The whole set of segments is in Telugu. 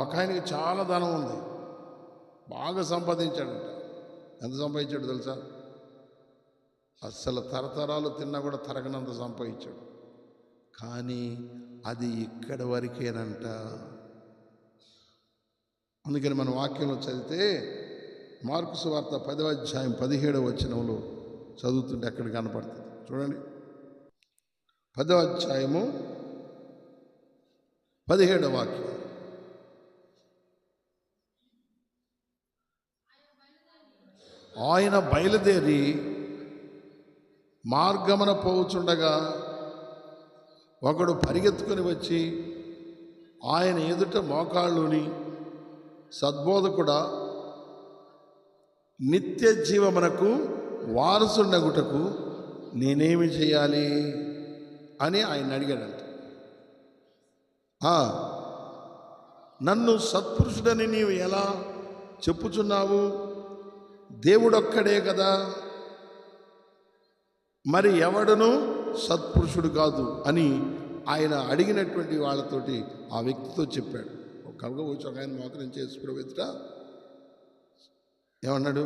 ఒక ఆయనకి చాలా ధనం ఉంది, బాగా సంపాదించాడంట. ఎంత సంపాదించాడు తెలుసా? అస్సలు తరతరాలు తిన్నా కూడా తరగనంత సంపాదించాడు. కానీ అది ఇక్కడి వరకేనంట. అందుకని మన వాక్యంలో చదివితే మార్కు సువార్త 10వ అధ్యాయం 17వ వచనంలో చదువుతుంటే ఎక్కడ కనపడుతుంది చూడండి. 10వ అధ్యాయము 17వ వాక్యం. ఆయన బయలుదేరి మార్గమున పోవుచుండగా ఒకడు పరిగెత్తుకొని వచ్చి ఆయన ఎదుట మోకాళ్ళుని, సద్బోధకుడా, నిత్య జీవమునకు వారసుండగుటకు నేనేమి చేయాలి అని ఆయన అడిగాడంట. నన్ను సత్పురుషుడని నీవు ఎలా చెప్పుచున్నావు? దేవుడొక్కడే కదా, మరి ఎవడను సత్పురుషుడు కాదు అని ఆయన అడిగినటువంటి వాళ్ళతోటి ఆ వ్యక్తితో చెప్పాడు. కనుక వచ్చి ఒక ఆయన మోకరించి యేసు ఎదుట ఏమన్నాడు?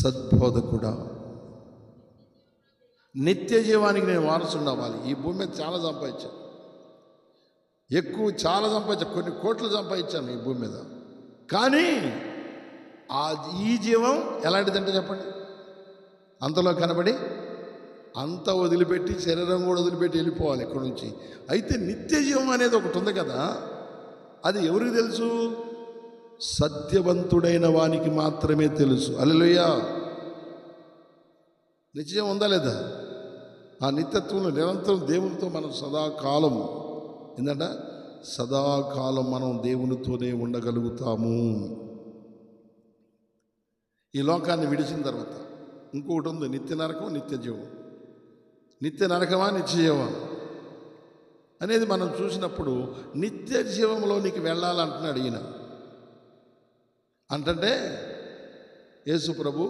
సద్బోధకుడా, నిత్య జీవానికి నేను వారసుని అవ్వాలి. ఈ భూమి మీద చాలా సంపాదించాను, చాలా సంపాదించాను, కొన్ని కోట్లు సంపాదించాను ఈ భూమి మీద. కానీ ఈ జీవం ఎలాంటిదంటే చెప్పండి, అంతలో కనబడి అంత వదిలిపెట్టి, శరీరం కూడా వదిలిపెట్టి వెళ్ళిపోవాలి ఇక్కడి నుంచి. అయితే నిత్య జీవం అనేది ఒకటి ఉంది కదా, అది ఎవరికి తెలుసు? సత్యవంతుడైన వానికి మాత్రమే తెలుసు. హల్లెలూయా. నిత్యం ఉందా లేదా? ఆ నిత్యత్వంలో నిరంతరం దేవునితో మనం సదాకాలం ఏంటంట, సదాకాలం మనం దేవునితోనే ఉండగలుగుతాము. ఈ లోకాన్ని విడిచిన తర్వాత ఇంకొకటి ఉంది, నిత్య నరకం, నిత్య జీవం. నిత్య నరకమా, నిత్య జీవం అనేది మనం చూసినప్పుడు నిత్య జీవంలోనికి వెళ్ళాలంటున్నాడు ఈయన. అంటే యేసు ప్రభు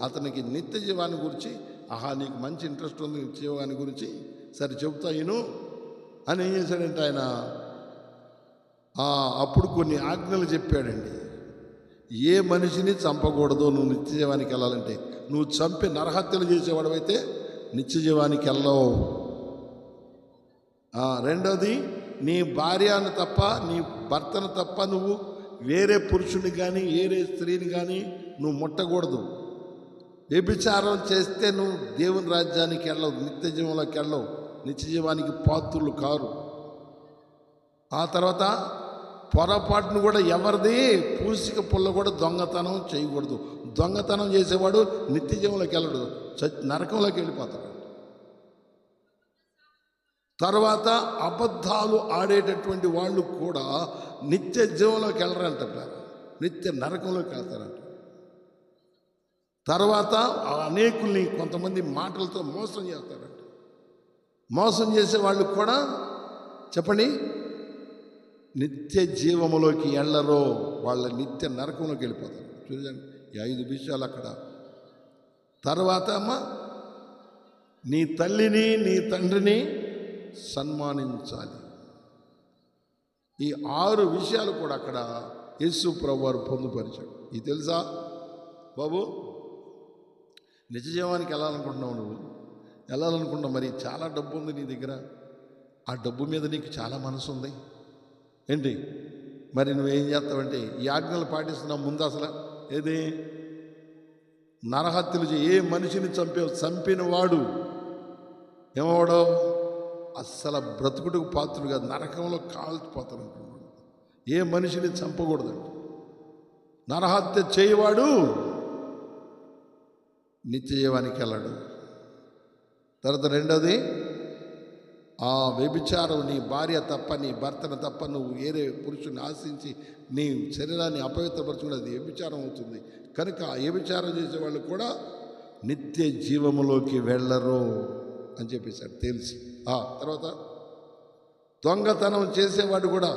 అతనికి నిత్య జీవాన్ని గురించి, నీకు మంచి ఇంట్రెస్ట్ ఉంది నిత్య జీవాన్ని గురించి, సరే చెబుతా ఈను అని ఏం చేశాడంటే ఆయన అప్పుడు కొన్ని ఆజ్ఞలు చెప్పాడండి. ఏ మనిషిని చంపకూడదు, నువ్వు నిత్య జీవానికి వెళ్ళాలంటే. నువ్వు చంపి నరహత్యలు చేసేవాడవైతే నిత్య జీవానికి వెళ్ళవు. రెండోది, నీ భార్యను తప్ప, నీ భర్తను తప్ప నువ్వు వేరే పురుషుని కానీ వేరే స్త్రీని కానీ నువ్వు ముట్టకూడదు. వ్యభిచారం చేస్తే నువ్వు దేవుని రాజ్యానికి వెళ్ళవు, నిత్య జీవంలోకి వెళ్ళవు, నిత్య జీవానికి పాత్రులు కారు. ఆ తర్వాత పొరపాటును కూడా ఎవరిది పూసిక పుల్ల కూడా దొంగతనం చేయకూడదు. దొంగతనం చేసేవాడు నిత్య జీవంలోకి వెళ్ళడు, నరకంలోకి వెళ్ళిపోతాడు. తర్వాత అబద్ధాలు ఆడేటటువంటి వాళ్ళు కూడా నిత్య జీవంలోకి వెళ్ళరంట, నిత్య నరకంలోకి వెళ్తారంట. తర్వాత అనేకుల్ని కొంతమంది మాటలతో మోసం చేస్తారంట. మోసం చేసే వాళ్ళు కూడా చెప్పండి నిత్య జీవములోకి వెళ్ళరో, వాళ్ళ నిత్య నరకంలోకి వెళ్ళిపోతారు. చూడండి ఈ 5 విషయాలు అక్కడ. తర్వాత నీ తల్లిని నీ తండ్రిని సన్మానించాలి. ఈ 6 విషయాలు కూడా అక్కడ యేసు ప్రభు వారు పొందుపరిచాడు. ఇది తెలుసా బాబు? నిజ జీవానికి వెళ్ళాలనుకుంటున్నావు, నువ్వు వెళ్ళాలనుకుంటున్నావు, మరి చాలా డబ్బు ఉంది నీ దగ్గర, ఆ డబ్బు మీద నీకు చాలా మనసు ఉంది ఏంటి, మరి నువ్వేం చేస్తావంటే ఈ ఆజ్ఞలు పాటిస్తున్నావు. ముందు అసలు ఏది నరహత్యలు ఏ మనిషిని చంపిన వాడు ఏమవాడో అస్సలు బ్రతుకుడుకు పాత్రుడు కాదు, నరకంలో కాల్చిపోతాడు అనుకున్నాడు. ఏ మనిషిని చంపకూడదండి. నరహత్య చేయవాడు నిత్య జీవానికి వెళ్ళాడు. తర్వాత రెండోది, వ్యభిచారం, నీ భార్య తప్ప, నీ భర్తను తప్ప నువ్వు వేరే పురుషుని ఆశించి నీ శరీరాన్ని అపవిత్రపరచుకుని అది వ్యభిచారం అవుతుంది. కనుక వ్యభిచారం చేసేవాళ్ళు కూడా నిత్య జీవములోకి వెళ్ళరు అని చెప్పేశాడు తెలిసి. తర్వాత దొంగతనం చేసేవాడు కూడా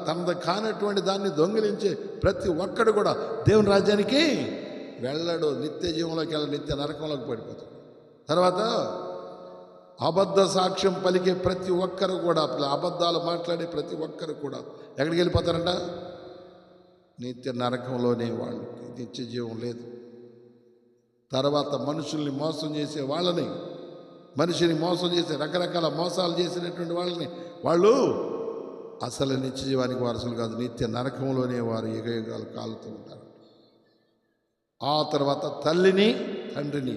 తనది కానటువంటి దాన్ని దొంగిలించే ప్రతి ఒక్కడు కూడా దేవుని రాజ్యానికి వెళ్ళడు, నిత్య జీవంలోకి వెళ్ళ, నిత్య నరకంలోకి పడిపోతాడు. తర్వాత అబద్ధ సాక్ష్యం పలికే ప్రతి ఒక్కరు కూడా, అబద్ధాలు మాట్లాడే ప్రతి ఒక్కరు కూడా ఎక్కడికి వెళ్ళిపోతారంట? నిత్య నరకంలోనే. వాళ్ళకి నిత్య జీవం లేదు. తర్వాత మనుషుల్ని మోసం చేసే వాళ్ళని, మనిషిని మోసం చేసే రకరకాల మోసాలు చేసినటువంటి వాళ్ళని, వాళ్ళు అసలు నిత్య జీవానికి వారసులు కాదు, నిత్య నరకంలోనే వారు యుగయుగాలు కాలుతూ ఉంటారు. ఆ తర్వాత తల్లిని తండ్రిని,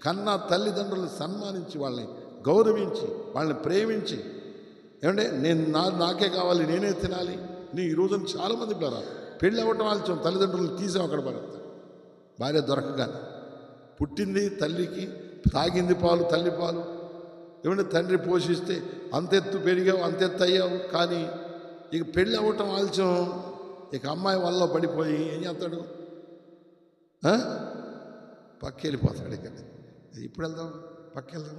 కన్నా తల్లిదండ్రులను సన్మానించి, వాళ్ళని గౌరవించి, వాళ్ళని ప్రేమించి, ఏమంటే నాకే కావాలి, నేనే తినాలి. ఈ రోజున చాలామంది పిల్లలు పెళ్ళి అవ్వటం ఆలస్యం, తల్లిదండ్రులు తీసాం అక్కడ పడతారు. భార్య దొరకగానే పుట్టింది తల్లికి, తాగింది పాలు తల్లి పాలు, ఏమంటే తండ్రి పోషిస్తే అంతెత్తు పెరిగావు, అంతెత్తు అయ్యావు. కానీ ఇక పెళ్ళి అవ్వటం ఆలస్యం, ఇక అమ్మాయి వల్ల పడిపోయి ఏం చేస్తాడు? పక్క వెళ్ళిపోతాడు. ఇక్కడ ఇప్పుడు వెళ్దాం, పక్క వెళ్దాం,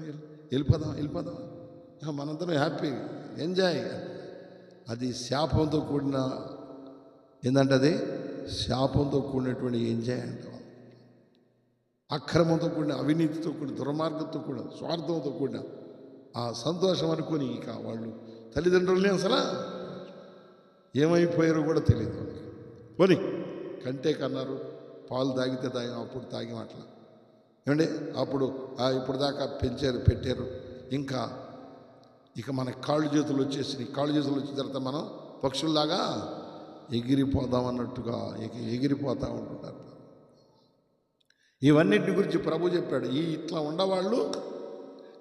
వెళ్ళిపోదాం మనందరం హ్యాపీ ఎంజాయ్. అది శాపంతో కూడిన, ఏంటంటే అది శాపంతో కూడినటువంటి ఎంజాయ్ అంటాం. అక్రమంతో కూడిన, అవినీతితో కూడిన, దుర్మార్గంతో కూడిన, స్వార్థంతో కూడిన ఆ సంతోషం అనుకొని ఇక వాళ్ళు తల్లిదండ్రులని అసలు ఏమైపోయారో కూడా తెలియదు. పోనీ కంటే కన్నారు, పాలు తాగితే తాగి, అప్పుడు తాగి అట్లా ఏమండి, అప్పుడు ఇప్పుడు దాకా పెంచారు పెట్టారు. ఇంకా ఇక మన కాళ్ళు చేతులు వచ్చేసినాయి. కాళ్ళు చేతులు వచ్చిన తర్వాత మనం పక్షుల్లాగా ఎగిరిపోదాం అన్నట్టుగా ఎగిరిపోతూ ఉంటుంటారు. ఇవన్నిటి గురించి ప్రభు చెప్పాడు. ఇట్లా ఉండవాళ్ళు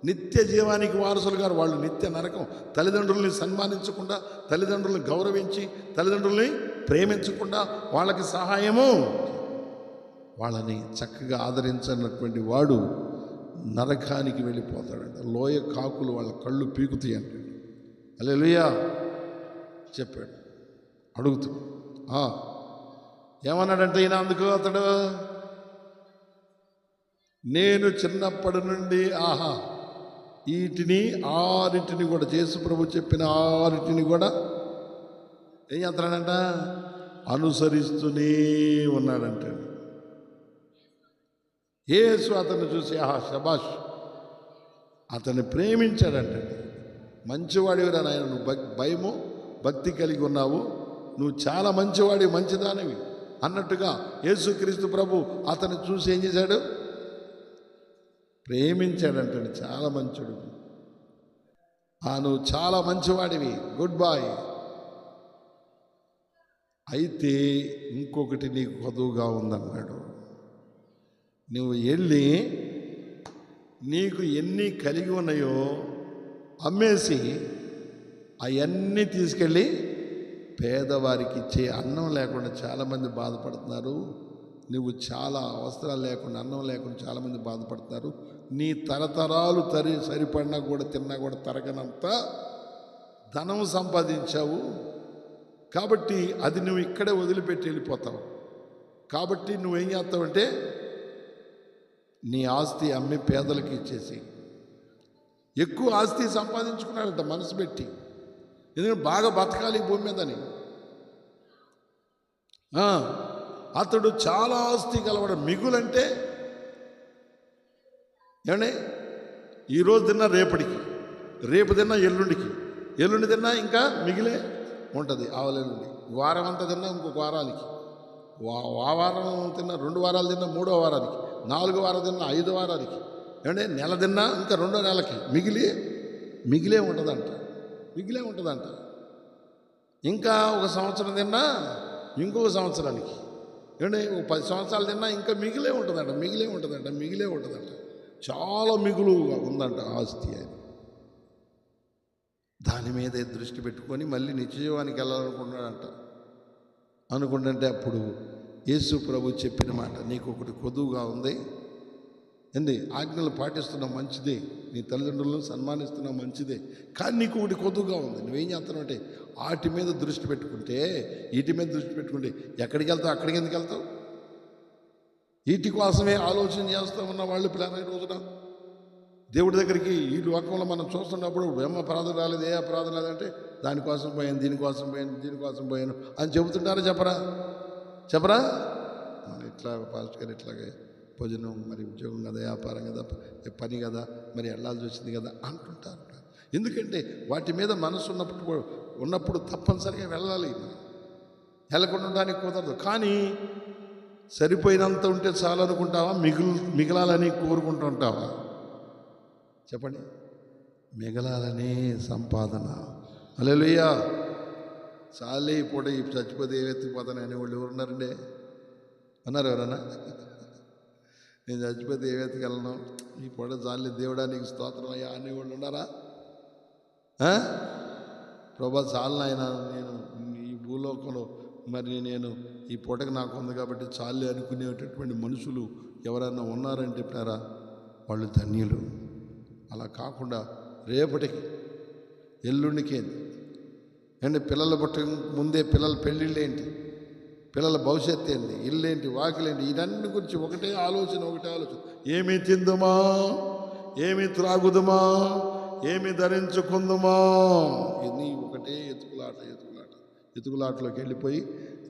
నిత్య జీవానికి వారసులు గారు. వాళ్ళు నిత్య నరకం. తల్లిదండ్రుల్ని సన్మానించకుండా, తల్లిదండ్రులను గౌరవించి, తల్లిదండ్రుల్ని ప్రేమించకుండా, వాళ్ళకి సహాయము, వాళ్ళని చక్కగా ఆదరించినటువంటి వాడు నరకానికి వెళ్ళిపోతాడంట. లోయ కాకులు వాళ్ళ కళ్ళు పీకుతాయి అంటాడు. హల్లెలూయా చెప్పాడు. అడుగుతూ ఏమన్నాడంటే ఈయన, అందుకు అతడు, నేను చిన్నప్పటి నుండి వీటిని ఆరింటిని కూడా, యేసు ప్రభు చెప్పిన ఆరింటిని కూడా ఏం చేస్తాడంట? అనుసరిస్తూనే ఉన్నాడంటే. యేసు అతన్ని చూసి శబాష్, అతన్ని ప్రేమించాడంటే. మంచివాడివిరా నాయన, నువ్వు భయము భక్తి కలిగి ఉన్నావు, నువ్వు చాలా మంచివాడి, మంచిదానివి అన్నట్టుగా యేసుక్రీస్తు ప్రభు అతన్ని చూసి ఏం చేశాడు? ప్రేమించాడంటాడు. చాలా మంచోడు, నువ్వు చాలా మంచివాడివి, గుడ్ బాయ్. అయితే ఇంకొకటి నీకు కొదువుగా ఉందన్నాడు. నువ్వు వెళ్ళి నీకు ఎన్ని కలిగి ఉన్నాయో అమ్మేసి అవన్నీ తీసుకెళ్ళి పేదవారికి ఇచ్చే. అన్నం లేకుండా చాలామంది బాధపడుతున్నారు. నువ్వు చాలా అవసరాలు లేకుండా, అన్నం లేకుండా చాలామంది బాధపడుతున్నారు. నీ తరతరాలు సరిపడినా కూడా, తిన్నా కూడా తరగనంత ధనం సంపాదించావు. కాబట్టి అది నువ్వు ఇక్కడే వదిలిపెట్టి వెళ్ళిపోతావు. కాబట్టి నువ్వేం చేస్తావంటే నీ ఆస్తి అమ్మి పేదలకు ఇచ్చేసి. ఎక్కువ ఆస్తి సంపాదించుకున్నాడంట మనసు పెట్టి, ఎందుకంటే బాగా బతకాలి భూమి మీదని. అతడు చాలా ఆస్తి గలవాడు. మిగులంటే ఏమండి, ఈరోజు తిన్నా రేపటికి, రేపు తిన్నా ఎల్లుండికి, ఎల్లుండి తిన్నా ఇంకా మిగిలే ఉంటుంది. ఆవలెల్లుండి వారం అంతా తిన్నా ఇంకొక వారానికి, వారం తిన్నా 2 వారాలు తిన్నా 3వ వారానికి, 4 వారాలు తిన్నా 5 వారానికి, ఏమంటే నెల తిన్నా ఇంకా 2వ నెలకి మిగిలే ఉంటుందంట. ఇంకా 1 సంవత్సరం తిన్నా ఇంకొక సంవత్సరానికి, ఏమంటే 10 సంవత్సరాలు తిన్నా ఇంకా మిగిలే ఉంటుందంట. చాలా మిగులుగా ఉందంట ఆస్తి. అని దాని మీదే దృష్టి పెట్టుకొని మళ్ళీ నిత్యజీవానికి వెళ్ళాలనుకున్నాడంట. అనుకుంటుంటే అప్పుడు యేసు ప్రభు చెప్పిన మాట, నీకు ఒకటి కొదువుగా ఉంది. ఆజ్ఞలు పాటిస్తున్నావు మంచిదే, నీ తల్లిదండ్రులను సన్మానిస్తున్నావు మంచిదే, కానీ నీకు ఒకటి కొదువుగా ఉంది. నువ్వేం చేస్తున్నావు అంటే వాటి మీద దృష్టి పెట్టుకుంటే, వీటి మీద దృష్టి పెట్టుకుంటే ఎక్కడికి వెళ్తావు? అక్కడికి ఎందుకు వెళ్తావు? వీటి కోసమే ఆలోచన చేస్తూ ఉన్న వాళ్ళు పిల్లల రోజున దేవుడి దగ్గరికి ఈ లోకంలో మనం చూస్తున్నప్పుడు ఏం అపరాధం రాలేదు, ఏ అపరాధం లేదంటే దానికోసం పోయాను, దీనికోసం పోయాను అని చెబుతుంటారా? చెప్పరా? మన ఇట్లా పాస్టర్ గారు ఇట్లాగే భోజనం, మరి ఉద్యోగం కదా, వ్యాపారం కదా, పని కదా, మరి వెళ్ళాల్సి వచ్చింది కదా అంటుంటారు. ఎందుకంటే వాటి మీద మనసు ఉన్నప్పుడు తప్పనిసరిగా వెళ్ళాలి. వెళ్ళకుండా ఉండడానికి కుదరదు. కానీ సరిపోయినంత ఉంటే చాలు అనుకుంటావా? మిగలాలని కోరుకుంటూ ఉంటావా? చెప్పండి. మిగలాలనే సంపాదన. హల్లెలూయా. చాలే ఈ పూట ఈ చచ్చిపోతే ఏవెత్తిపోతాను అనేవాళ్ళు ఎవరు ఉన్నారండి? అన్నారు ఎవరన్నా? నేను చచ్చిపోతే ఏవెత్తికెళ్ళను, ఈ పూట చాలే దేవుడా నీకు స్తోత్రం అయ్యా అనేవాళ్ళు ఉన్నారా? ప్రభా చాలు ఆయన, నేను ఈ భూలోకంలో మరి నేను ఈ పూటకి నాకు ఉంది కాబట్టి చాలే అనుకునేటటువంటి మనుషులు ఎవరైనా ఉన్నారంటే ప్యారా వాళ్ళు ధన్యులు. అలా కాకుండా రేపటికి ఎల్లుండికేంది అండి, పిల్లల పుట్ట ముందే పిల్లల పెళ్ళిళ్ళు ఏంటి, పిల్లల భవిష్యత్తు ఏంటి, ఇల్లేంటి, వాకిలేంటి, ఇవన్నీ గురించి ఒకటే ఆలోచన. ఏమి తిందుమా, ఏమి త్రాగుదుమా, ఏమి ధరించుకుందుమా, ఇది ఒకటే ఎతుకులాటలోకి వెళ్ళిపోయి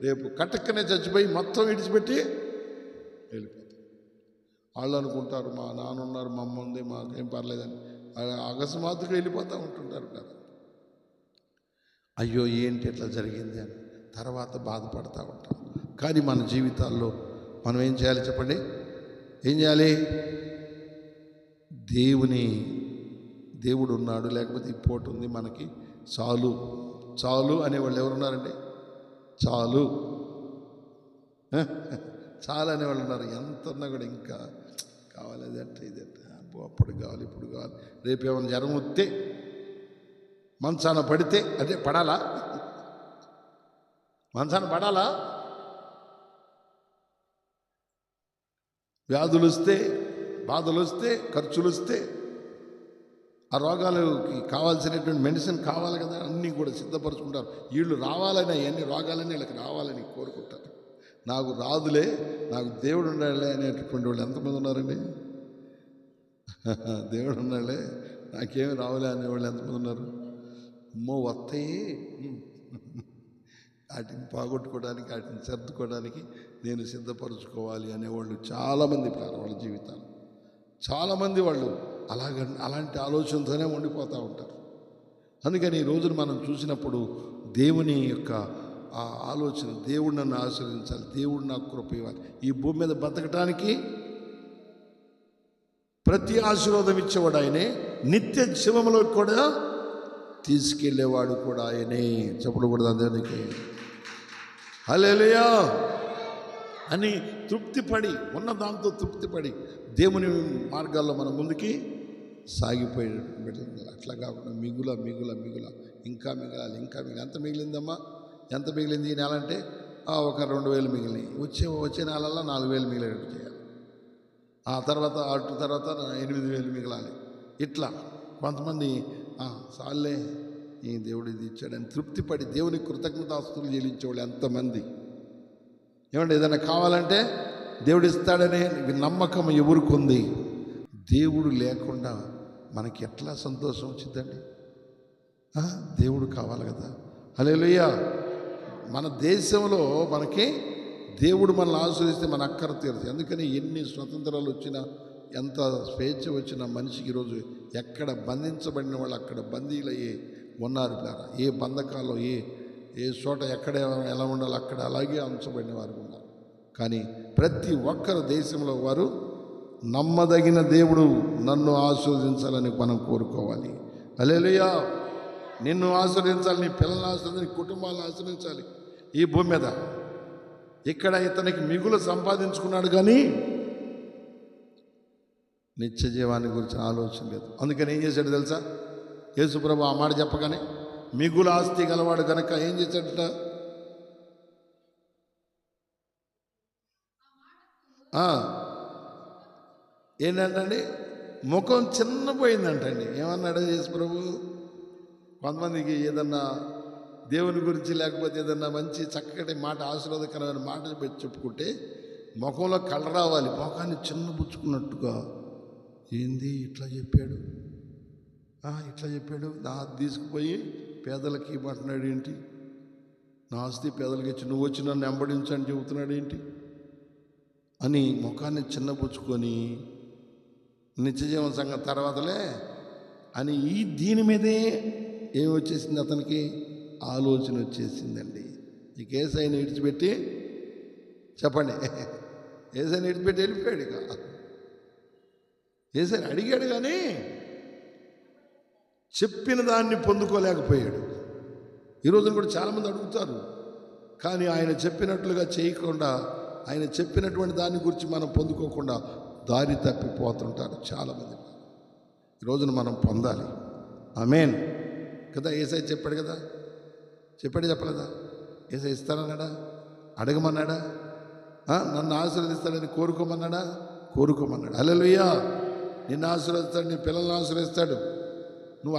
రేపు కటక్కనే చచ్చిపోయి మొత్తం విడిచిపెట్టి వెళ్ళిపోతారు. వాళ్ళు అనుకుంటారు మా నాన్న ఉన్నారు, మా అమ్మ ఉంది, మాకేం పర్లేదని అకస్మాత్తుగా వెళ్ళిపోతూ ఉంటుంటారు కదా. అయ్యో ఏంటి ఎట్లా జరిగింది అని తర్వాత బాధపడుతూ ఉంటాం. కానీ మన జీవితాల్లో మనం ఏం చేయాలి చెప్పండి? ఏం చేయాలి? దేవుడు ఉన్నాడు, లేకపోతే ఈ పూట ఉంది మనకి చాలు అనేవాళ్ళు ఎవరున్నారండి? చాలు అనేవాళ్ళు ఉన్నారు. ఎంత ఉన్నా కూడా ఇంకా కావాలి, ఇదంటే అప్పుడు కావాలి, ఇప్పుడు కావాలి. రేపు ఏమైనా జ్వరం వస్తే, మంచాన పడితే, అదే పడాలా, మంచాన పడాలా, వ్యాధులు వస్తే, బాధలు వస్తే, ఖర్చులు వస్తే, ఆ రోగాలకి కావాల్సినటువంటి మెడిసిన్ కావాలి కదా, అన్నీ కూడా సిద్ధపరచుకుంటారు. వీళ్ళు రావాలని, అన్ని రోగాలన్నీ వీళ్ళకి రావాలని కోరుకుంటారు. నాకు రాదులే, నాకు దేవుడు ఉండాలే అనేటటువంటి వాళ్ళు ఎంతమంది ఉన్నారండి? దేవుడు ఉన్నాలే, నాకేమి రావులే అనేవాళ్ళు ఎంతమంది ఉన్నారు? అమ్మో వస్తాయి, వాటిని పోగొట్టుకోవడానికి, వాటిని సర్దుకోవడానికి నేను సిద్ధపరచుకోవాలి అనేవాళ్ళు చాలామంది వాళ్ళ జీవితాలు. చాలామంది వాళ్ళు అలాంటి ఆలోచనతోనే ఉండిపోతూ ఉంటారు. అందుకని ఈ రోజున మనం చూసినప్పుడు దేవుని యొక్క ఆ ఆలోచన, దేవుడు నన్ను ఆశీర్వదించాలి, దేవుడు నాకు కృప ఇవ్వాలి, ఈ భూమి మీద బతకటానికి ప్రతి ఆశీర్వాదం ఇచ్చేవాడు ఆయనే, నిత్య జీవములో కూడా తీసుకెళ్ళేవాడు కూడా ఆయనే. చెప్పకూడదు దేవునికి హల్లెలూయా అని తృప్తిపడి, ఉన్న దాంతో తృప్తిపడి దేవుని మార్గాల్లో మనం ముందుకి సాగిపోయేటట్టు. అట్లా కాకుండా మిగుల ఇంకా మిగలాలి. ఎంత మిగిలిందమ్మా, ఎంత మిగిలింది ఈ నెల అంటే ఒక 2,000 మిగిలినాయి, వచ్చే నెలల్లో 4,000 మిగిలేటట్టు చేయాలి. ఆ తర్వాత 8,000 మిగలాలి. ఇట్లా కొంతమంది సార్లే ఈ దేవుడు ఇది ఇచ్చాడని తృప్తిపడి దేవునికి కృతజ్ఞతాస్తుతులు చెల్లించేవాళ్ళు ఎంతమంది. ఏమంటే ఏదైనా కావాలంటే దేవుడు ఇస్తాడనే నమ్మకం ఎవరికి ఉంది? దేవుడు లేకుండా మనకి ఎట్లా సంతోషం వచ్చిందండి? దేవుడు కావాలి కదా. హల్లెలూయా. మన దేశంలో మనకి దేవుడు మనల్ని ఆశీర్వదిస్తే మన అక్కర తీరుతుంది. అందుకని ఎన్ని స్వతంత్రాలు వచ్చినా, ఎంత స్వేచ్ఛ వచ్చినా మనిషికి ఈరోజు ఎక్కడ బంధించబడిన వాళ్ళు అక్కడ బందీలయ్యే ఉన్నారు. ఏ బంధకాల్లో ఏ చోట ఎక్కడ ఎలా ఉండాలో అక్కడ అలాగే ఉంచబడిన వారు ఉన్నారు. కానీ ప్రతి ఒక్కరు దేశంలో వారు నమ్మదగిన దేవుడు నన్ను ఆశీర్వదించాలని మనం కోరుకోవాలి. హల్లెలూయా. నిన్ను ఆశీర్వదించాలి, నీ పిల్లల్ని ఆశీర్వదించాలి, నీ కుటుంబాలను ఆశీర్వదించాలి. ఈ భూమి మీద ఇక్కడ ఇతనికి మిగులు సంపాదించుకున్నాడు కానీ నిత్య జీవాన్ని గురించి ఆలోచన లేదు. అందుకని ఏం చేశాడు తెలుసా? యేసుప్రభు ఆ మాట చెప్పగానే మిగులు ఆస్తి గలవాడు కనుక ఏం చేశాడట? ఏంటంటండి, ముఖం చిన్నపోయిందంటండి. ఏమన్నాడు యేసుప్రభు? కొంతమందికి ఏదన్నా దేవుని గురించి లేకపోతే ఏదన్నా మంచి చక్కటి మాట, ఆశీర్వాదకరమైన మాట చెప్పుకుంటే ముఖంలో కళ్ళ రావాలి, ముఖాన్ని చిన్నపుచ్చుకున్నట్టుగా. ఏంది ఇట్లా చెప్పాడు, ఇట్లా చెప్పాడు, నా తీసుకుపోయి పేదలకి ఇవ్వమంటున్నాడు ఏంటి, నా ఆస్తి పేదలకి ఇచ్చి నువ్వు వచ్చి నన్ను వెంబడించని చెబుతున్నాడు ఏంటి? అని ముఖాన్ని చిన్నపుచ్చుకొని నిత్యజీవన సంఘం తర్వాతలే అని దీని మీదే ఏమి వచ్చేసింది, అతనికి ఆలోచన వచ్చేసిందండి. ఈ ఏసైని విడిచిపెట్టి, చెప్పండి, ఏసైని విడిచిపెట్టి వెళ్ళిపోయాడు. ఇక ఏసైని అడిగాడు కానీ చెప్పిన దాన్ని పొందుకోలేకపోయాడు. ఈరోజు కూడా చాలామంది అడుగుతారు, కానీ ఆయన చెప్పినట్లుగా చేయకుండా, ఆయన చెప్పినటువంటి దాని గురించి మనం పొందుకోకుండా దారి తప్పిపోతుంటారు చాలామంది. ఈరోజున మనం పొందాలి. ఆమేన్ కదా. ఏసై చెప్పాడు కదా, చెప్పలేదా? ఏసై ఇస్తానన్నాడా? అడగమన్నాడా? నన్ను ఆశీర్వదిస్తాడని కోరుకోమన్నాడు. హల్లెలూయా. నిన్ను ఆశీర్వదిస్తాడు, నీ పిల్లల్ని ఆశీర్వదిస్తాడు. నువ్వు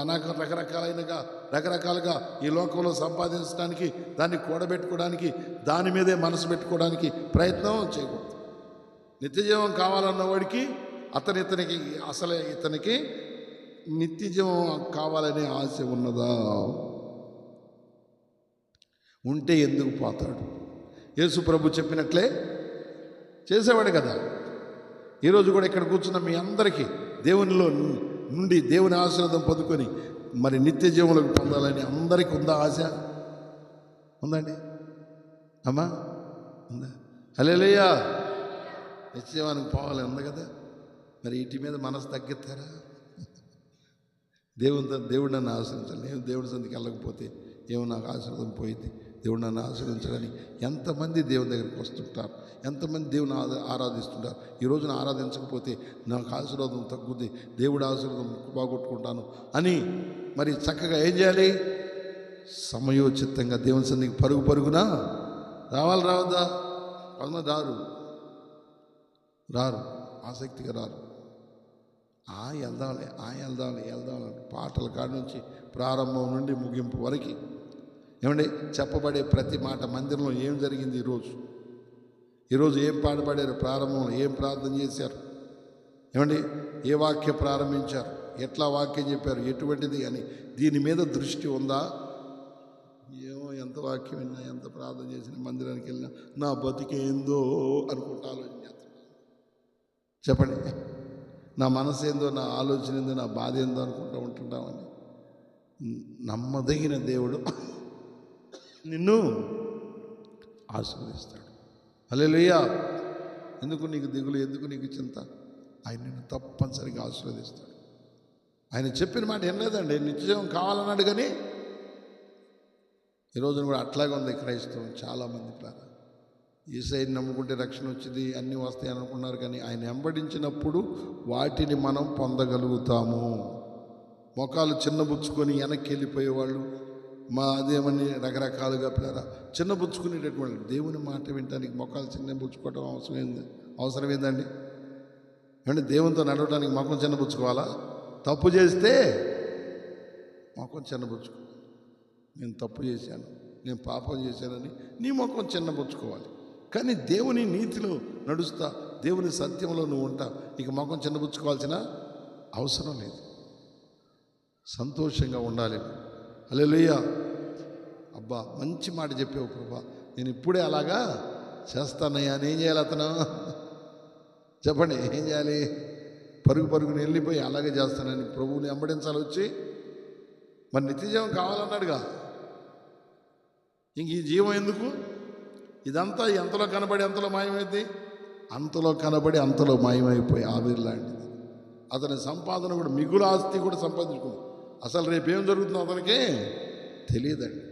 రకరకాలుగా ఈ లోకంలో సంపాదించడానికి, దాన్ని కూడబెట్టుకోవడానికి, దాని మీదే మనసు పెట్టుకోవడానికి ప్రయత్నం చేయకూడదు. నిత్యజీవం కావాలన్నవాడికి ఇతనికి నిత్యజీవం కావాలనే ఆశ ఉన్నదా? ఉంటే ఎందుకు పోతాడు? యేసు ప్రభు చెప్పినట్లే చేసేవాడు కదా. ఈరోజు కూడా ఇక్కడ కూర్చున్న మీ అందరికీ దేవునిలో నుండి దేవుని ఆశీర్వాదం పొందుకొని మరి నిత్య జీవంలోకి పొందాలని అందరికీ ఉందా ఆశ? ఉందండి అమ్మా? ఉందా? హల్లెలూయా. నిత్యజీవానికి పోవాలని ఉంది కదా. మరి వీటి మీద మనసు తగ్గిస్తారా? దేవుడు నన్ను ఆశ్రయించాలి. నేను దేవుడి సందికి వెళ్ళకపోతే ఏమో నాకు ఆశీర్వాదం పోయింది. దేవుడు నన్ను ఆశీర్వదించాలని ఎంతమంది దేవుని దగ్గరికి వస్తుంటారు, ఎంతమంది దేవుని ఆరాధిస్తుంటారు. ఈ రోజున ఆరాధించకపోతే నాకు ఆశీర్వాదం తగ్గుద్ది, దేవుడి ఆశీర్వాదం బాగొట్టుకుంటాను అని మరి చక్కగా ఏం చేయాలి? సమయోచితంగా దేవుని సన్నిధికి పరుగున రావద్దా? కొంతమంది రారు, ఆసక్తిగా రారు. వెళ్దాంలే పాటల కాడి నుంచి ప్రారంభం నుండి ముగింపు వరకు ఏమండి చెప్పబడే ప్రతి మాట మందిరంలో ఏం జరిగింది, ఈరోజు ఏం పాడబడారు, ప్రారంభంలో ఏం ప్రార్థన చేశారు, ఏమండి ఏ వాక్యం ప్రారంభించారు, ఎట్లా వాక్యం చెప్పారు, ఎటువంటిది అని దీని మీద దృష్టి ఉందా? ఏమో ఎంత వాక్యం విన్నా, ఎంత ప్రార్థన చేసినా, మందిరానికి వెళ్ళినా నా బతికేందో అనుకుంటా ఆలోచన చేస్తాను. చెప్పండి, నా మనసు ఏందో, నా ఆలోచన ఏందో, నా బాధ ఏందో అనుకుంటూ ఉంటుంటామని. నమ్మదగిన దేవుడు నిన్ను ఆశీర్వదిస్తాడు. హల్లెలూయా. ఎందుకు నీకు దిగులు, ఎందుకు నీకు చింత? ఆయన నిన్ను తప్పనిసరిగా ఆశీర్వదిస్తాడు. ఆయన చెప్పిన మాట ఏం లేదండి, నిత్యజీవం కావాలన్నాడు. కానీ ఈరోజున కూడా అట్లాగే ఉంది క్రైస్తవం. చాలామంది ప్రార్థన యేసయ్యని నమ్ముకుంటే రక్షణ వచ్చింది, అన్నీ వస్తాయి అనుకున్నారు. కానీ ఆయన వెంబడించినప్పుడు వాటిని మనం పొందగలుగుతాము. మొఖాలు చిన్నబుచ్చుకొని వెనక్కి వెళ్ళిపోయేవాళ్ళు, అదేమని రకరకాలుగా పిల్లరా చిన్నబుచ్చుకునేటటువంటి దేవుని మాట వినటానికి మొఖాలు చిన్నబుచ్చుకోవటం అవసరమేందండి? అంటే దేవునితో నడవడానికి మొఖం చిన్నబుచ్చుకోవాలా? తప్పు చేస్తే మొఖం చిన్నబుచ్చుకోవాలి. నేను తప్పు చేశాను, నేను పాపం చేశానని నీ మొఖం చిన్నబుచ్చుకోవాలి. కానీ దేవుని నీతిలో నడుస్తా, దేవుని సత్యంలో నువ్వు ఉంటా, ఇక మొఖం చిన్నబుచ్చుకోవాల్సిన అవసరం లేదు. సంతోషంగా ఉండాలి. హల్లెలూయా. అబ్బా మంచి మాట చెప్పావు ప్రభా, నేను ఇప్పుడే అలాగా చేస్తానయ్యా. అని ఏం చేయాలి అతను? చెప్పండి, ఏం చేయాలి? పరుగుని వెళ్ళిపోయి అలాగే చేస్తానని ప్రభువుని వెంబడించాలి. వచ్చి మరి నిత్యజీవం కావాలన్నాడుగా. ఇంక ఈ జీవం ఎందుకు? ఇదంతా ఎంతలో కనబడి అంతలో మాయమైంది, అంతలో కనబడి అంతలో మాయమైపోయి ఆవిరి లాంటిది. అతని సంపాదన కూడా, మిగులు ఆస్తి కూడా సంపాదించుకుంది. అసలు రేపేం జరుగుతుందో అతనికి తెలియదండి.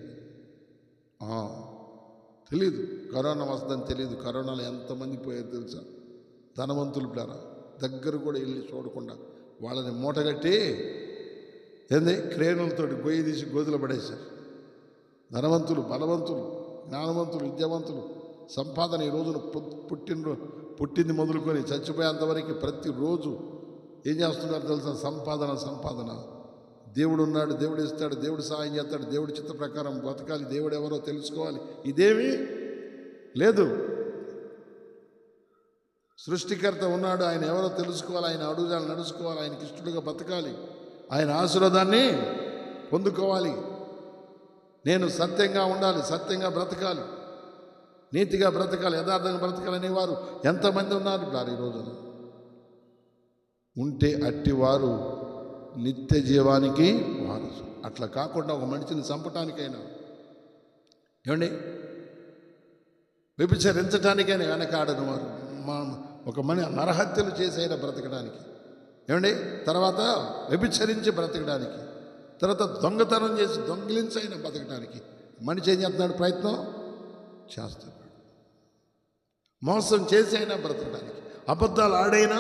తెలీదు. కరోనా వస్తుందని తెలియదు. కరోనాలో ఎంతమంది పోయారు తెలుసా? ధనవంతులు పిల్లరా దగ్గర కూడా వెళ్ళి చూడకుండా వాళ్ళని మూటగట్టి క్రేనులతో గొయ్యి తీసి గోతులు పడేశారు. ధనవంతులు, బలవంతులు, జ్ఞానవంతులు, విద్యావంతులు సంపాదన ఈ రోజున పుట్టింది మొదలుకొని చచ్చిపోయేంతవరకు ప్రతిరోజు ఏం చేస్తున్నారు తెలుసా? సంపాదన. దేవుడు ఉన్నాడు, దేవుడు ఇస్తాడు, దేవుడు సహాయం చేస్తాడు, దేవుడి చిత్త ప్రకారం బతకాలి, దేవుడు ఎవరో తెలుసుకోవాలి. ఇదేమీ లేదు. సృష్టికర్త ఉన్నాడు, ఆయన ఎవరో తెలుసుకోవాలి, ఆయన అడుగుజాలు నడుచుకోవాలి, ఆయనకి ఇష్టడుగా బతకాలి, ఆయన ఆశీర్వాదాన్ని పొందుకోవాలి. నేను సత్యంగా ఉండాలి, సత్యంగా బ్రతకాలి. నీతిగా బ్రతకాలి, యథార్థంగా బ్రతకాలనే వారు ఎంతమంది ఉన్నారు ఈ రోజున? ఉంటే అట్టివారు నిత్య జీవానికి వారసు. అట్లా కాకుండా ఒక మనిషిని చంపటానికైనా, ఏమండి, వ్యభిచరించడానికైనా వెనకాడని వారు, ఒక నరహత్యలు చేసైనా బ్రతకడానికి, ఏమండి, తర్వాత వ్యభిచరించి బ్రతకడానికి, తర్వాత దొంగతనం చేసి దొంగిలించైనా బ్రతకడానికి మనిషి ఏం చేస్తున్నాడు? ప్రయత్నం చేస్తున్నాడు. మోసం చేసి అయినా బ్రతకడానికి, అబద్ధాలు ఆడైనా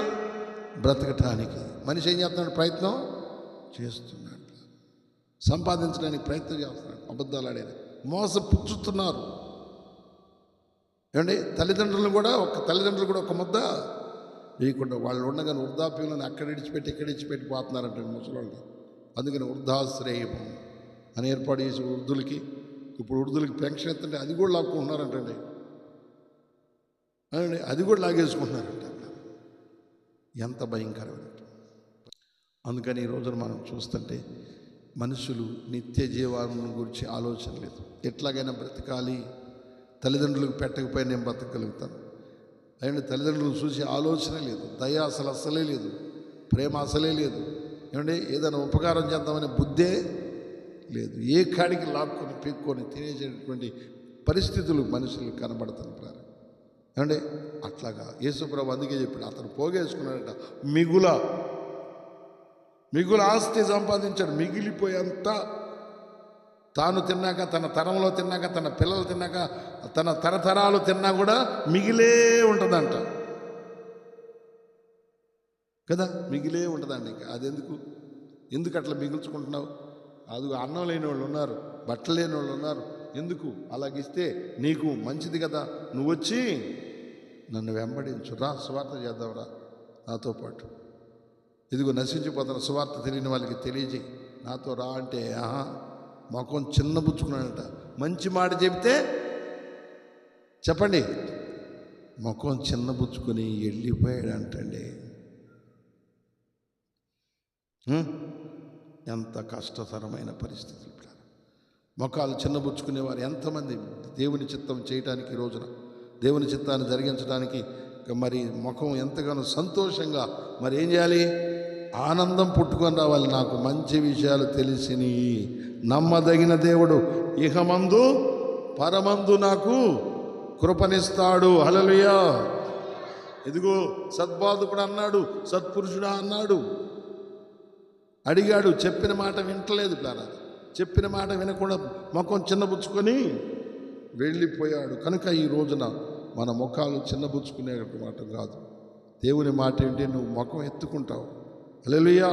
బ్రతకటానికి మనిషి ఏం చేస్తున్నాడు? ప్రయత్నం చేస్తున్నాడు. సంపాదించడానికి ప్రయత్నం చేస్తున్నాడు. అబద్ధాలు ఆడైనా మోసపుచ్చుతున్నారు. ఏమండి, తల్లిదండ్రులు కూడా ఒక ముద్ద వేయకుండా వాళ్ళు ఉండగానే వృద్ధాప్యంలో అక్కడ ఇడిచిపెట్టి పోతున్నారంటే ముసలోళ్ళు. అందుకని వృద్ధాశ్రయం అని ఏర్పాటు చేసి ఇప్పుడు వృద్ధులకి పెన్షన్ ఎత్తంటే అది కూడా లాక్కుంటున్నారంటండి. అది కూడా లాగేసుకుంటున్నారంట. ఎంత భయంకరమైన. అందుకని ఈ రోజున మనం చూస్తుంటే మనుషులు నిత్య జీవాన్ని గురించి ఆలోచన లేదు. ఎట్లాగైనా బ్రతకాలి, తల్లిదండ్రులకు పెట్టకపోయినా నేను బ్రతకగలుగుతాను అండ్ తల్లిదండ్రులను చూసి ఆలోచన లేదు, దయ అసలే లేదు, ప్రేమ అసలే లేదు. ఏమంటే ఏదైనా ఉపకారం చేద్దామనే బుద్ధే లేదు. ఏ కాడికి లాక్కొని పీక్కొని తినేసేటటువంటి పరిస్థితులు మనుషులు కనబడుతున్నారు. ఏమంటే అట్లాగా యేసుప్రభు అందుకే చెప్పాడు, అతను పోగేసుకున్నాడట, మిగుల ఆస్తి సంపాదించాడు. మిగిలిపోయేంత తాను తిన్నాక, తన తరంలో తిన్నాక, తన పిల్లలు తిన్నాక, తన తరతరాలు తిన్నా కూడా మిగిలే ఉంటుందంట కదా, మిగిలే ఉంటుందండి. ఇంకా అది ఎందుకు అట్లా మిగుల్చుకుంటున్నావు? అది అన్నం లేని వాళ్ళు ఉన్నారు, బట్టలు లేని వాళ్ళు ఉన్నారు. ఎందుకు అలాగిస్తే నీకు మంచిది కదా, నువ్వు వచ్చి నన్ను వెంబడించు, రా సువార్త చేద్దాంరా నాతో పాటు. ఇదిగో నశించిపోతున్న సువార్త తెలియని వాళ్ళకి తెలియజేయి, నాతో రా అంటే ముఖం చిన్నబుచ్చుకున్నాడంట. మంచి మాట చెబితే చెప్పండి, ముఖం చిన్నబుచ్చుకొని వెళ్ళిపోయాడంటండి. ఎంత కష్టతరమైన పరిస్థితులు. ముఖాలు చిన్నబుచ్చుకునేవారు ఎంతమంది దేవుని చిత్తం చేయటానికి, ఈ రోజున దేవుని చిత్తాన్ని జరిగించడానికి మరి ముఖం ఎంతగానో సంతోషంగా మరి ఏం చేయాలి? ఆనందం పుట్టుకొని రావాలి. నాకు మంచి విషయాలు తెలిసిని, నమ్మదగిన దేవుడు ఇహమందు పరమందు నాకు కృపనిస్తాడు. హల్లెలూయా. ఇదిగో సద్బాధకుడు అన్నాడు, సత్పురుషుడా అన్నాడు, అడిగాడు, చెప్పిన మాట వింటలేదు. చెప్పిన మాట వినకుండా ముఖం చిన్నబుచ్చుకొని వెళ్ళిపోయాడు. కనుక ఈ రోజున మన ముఖాలు చిన్నబుచ్చుకునే మాట కాదు. దేవుని మాట ఏంటి? నువ్వు ముఖం ఎత్తుకుంటావు. హల్లెలూయా.